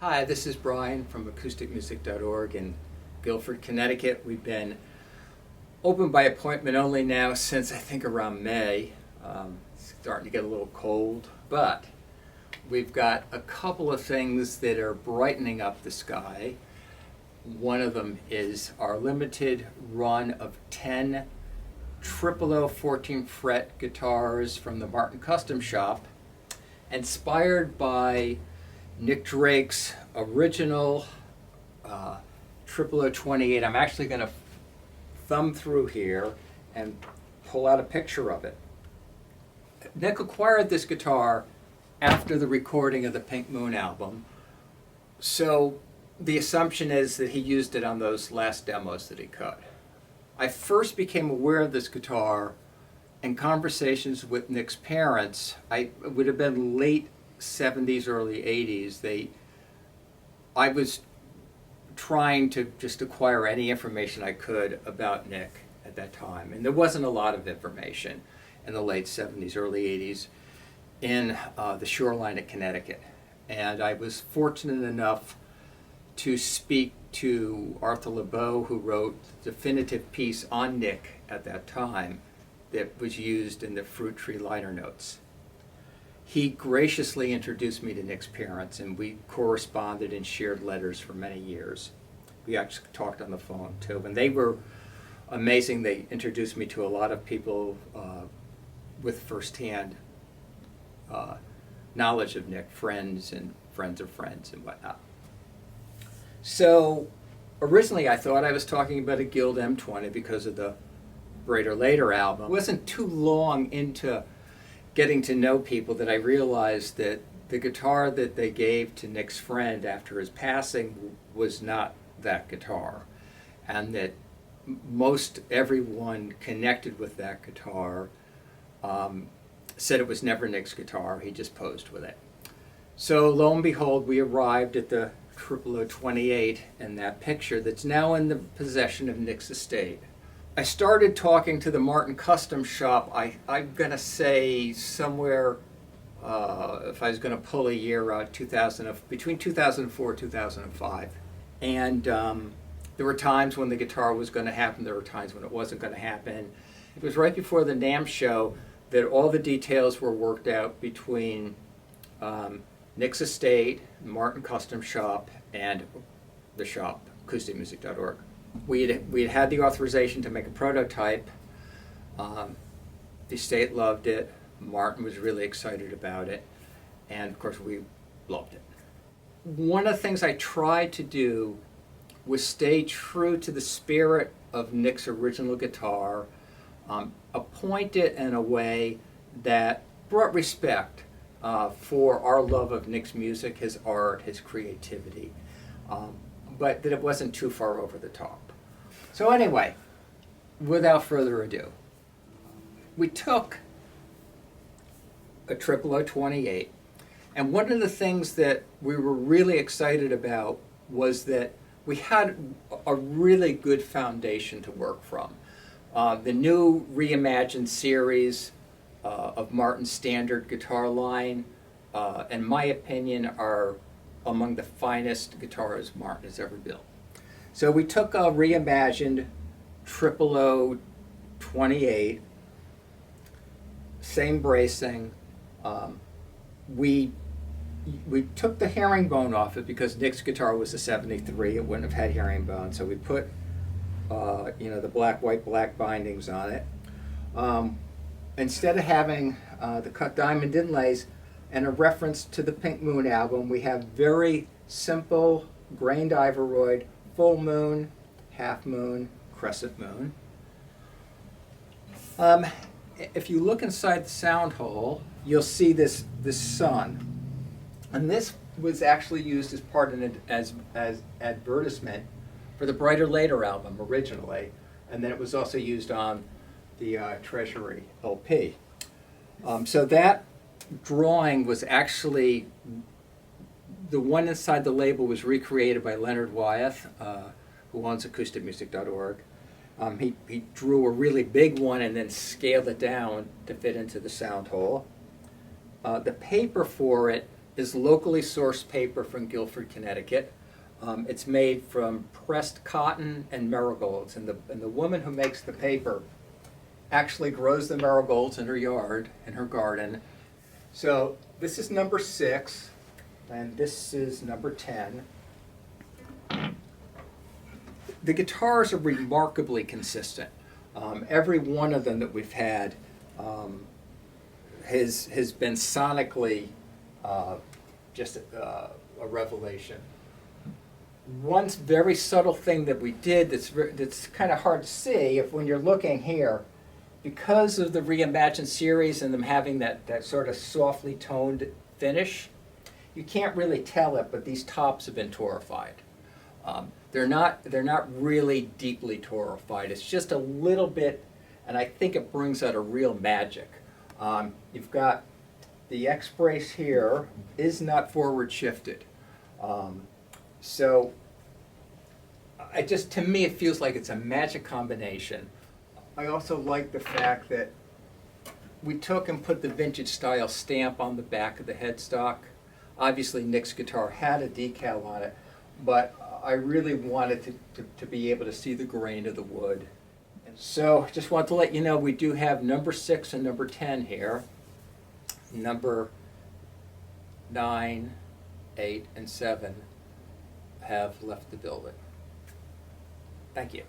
Hi, this is Brian from acousticmusic.org in Guilford, Connecticut. We've been open by appointment only now since I think around May. It's starting to get a little cold, but we've got a couple of things that are brightening up the sky. One of them is our limited run of 10 000 14 fret guitars from the Martin Custom Shop, inspired by Nick Drake's original 00028. I'm actually going to thumb through here and pull out a picture of it. Nick acquired this guitar after the recording of the Pink Moon album, so the assumption is that he used it on those last demos that he cut. I first became aware of this guitar in conversations with Nick's parents. It would have been late 70s, early 80s. I was trying to just acquire any information I could about Nick at that time, and there wasn't a lot of information in the late 70s, early 80s in the shoreline of Connecticut. And I was fortunate enough to speak to Arthur LeBeau, who wrote the definitive piece on Nick at that time that was used in the Fruit Tree liner notes. He graciously introduced me to Nick's parents, and we corresponded and shared letters for many years. We actually talked on the phone too, and they were amazing. They introduced me to a lot of people with firsthand knowledge of Nick, friends and friends of friends and whatnot. So originally I thought I was talking about a Guild M20 because of the Brighter Later album. It wasn't too long into getting to know people that I realized that the guitar that they gave to Nick's friend after his passing was not that guitar, and that most everyone connected with that guitar said it was never Nick's guitar. He just posed with it. So lo and behold, we arrived at the 00028 and that picture that's now in the possession of Nick's estate. I started talking to the Martin Custom Shop, I'm going to say somewhere, if I was going to pull a year out, between 2004 and 2005. And there were times when the guitar was going to happen, there were times when it wasn't going to happen. It was right before the NAMM show that all the details were worked out between Nick's estate, Martin Custom Shop, and the shop, acousticmusic.org. We had the authorization to make a prototype. The estate loved it. Martin was really excited about it. And of course we loved it. One of the things I tried to do was stay true to the spirit of Nick's original guitar, appoint it in a way that brought respect for our love of Nick's music, his art, his creativity, but that it wasn't too far over the top. So anyway, without further ado, we took a 00028, and one of the things that we were really excited about was that we had a really good foundation to work from. The new reimagined series of Martin's standard guitar line, in my opinion, are among the finest guitars Martin has ever built. So we took a reimagined 00028, same bracing. We took the herringbone off it because Nick's guitar was a 73. It wouldn't have had herringbone, so we put the black, white, black bindings on it. Instead of having the cut diamond inlays and a reference to the Pink Moon album, we have very simple grained ivoroid, full moon, half moon, crescent moon. If you look inside the sound hole, you'll see this sun. And this was actually used as part of as advertisement for the Brighter Later album originally, and then it was also used on the Treasury LP. So that drawing was actually, the one inside the label was recreated by Leonard Wyeth, who owns acousticmusic.org. He drew a really big one and then scaled it down to fit into the sound hole. The paper for it is locally sourced paper from Guilford, Connecticut. It's made from pressed cotton and marigolds, and the woman who makes the paper actually grows the marigolds in her yard, in her garden. So this is number 6, and this is number 10. The guitars are remarkably consistent. Every one of them that we've had has been sonically just a revelation. One very subtle thing that we did that's kind of hard to see if when you're looking here, because of the Reimagined series and them having that sort of softly toned finish, you can't really tell it, but these tops have been torrefied. They're not really deeply torrefied. It's just a little bit, and I think it brings out a real magic. You've got the X brace here is not forward shifted. So to me, it feels like it's a magic combination. I also like the fact that we took and put the vintage style stamp on the back of the headstock. Obviously, Nick's guitar had a decal on it, but I really wanted to be able to see the grain of the wood. And so just want to let you know we do have number 6 and number 10 here. Number 9, 8, and 7 have left the building. Thank you.